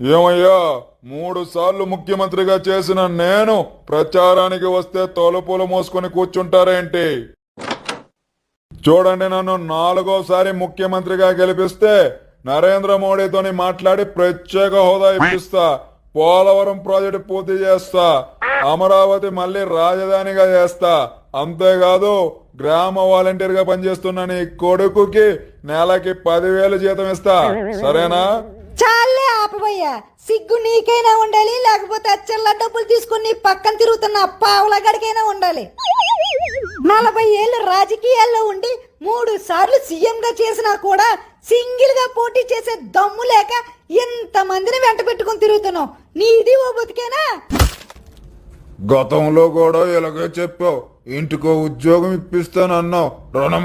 ఏమయ్యా 3 సార్లు ముఖ్యమంత్రిగా చేసిన నేను ప్రచారానికి వస్తే తలుపులు మోసుకొని కూర్చుంటారేంటి? చూడండి, నన్ను 4వ సారి ముఖ్యమంత్రిగా గెలిపిస్తే నరేంద్ర మోడీతోని మాట్లాడి ప్రత్యేక హోదా ఇప్పిస్తా, పోలవరం ప్రాజెక్టు పూర్తి చేస్తా, అమరావతి మళ్ళీ రాజధానిగా చేస్తా. అంతేకాదు, గ్రామ వాలంటీర్ గా పనిచేస్తున్న నీ కొడుకుకి నెలకి 10,000 జీతం ఇస్తా. సరేనా? చాలే ఆపబోయ్యా, సిగ్గు నీకైనా ఉండాలి, లేకపోతే అచ్చల్లా డబ్బులు తీసుకుని నీ పక్కన తిరుగుతున్న పావులగడికైనా ఉండాలి. 40 ఏళ్ళు రాజకీయాల్లో ఉండి 3 సార్లు సీఎం గా చేసినా కూడా సింగిల్ గా పోటీ చేసే దమ్ము లేక ఎంత మందిని వెంట పెట్టుకుని తిరుగుతున్నావు. నీది ఓ బతికేనా? గతంలో కూడా ఇలాగే చెప్పావు, ఇంటికో ఉద్యోగం ఇప్పిస్తానన్నావు, రుణం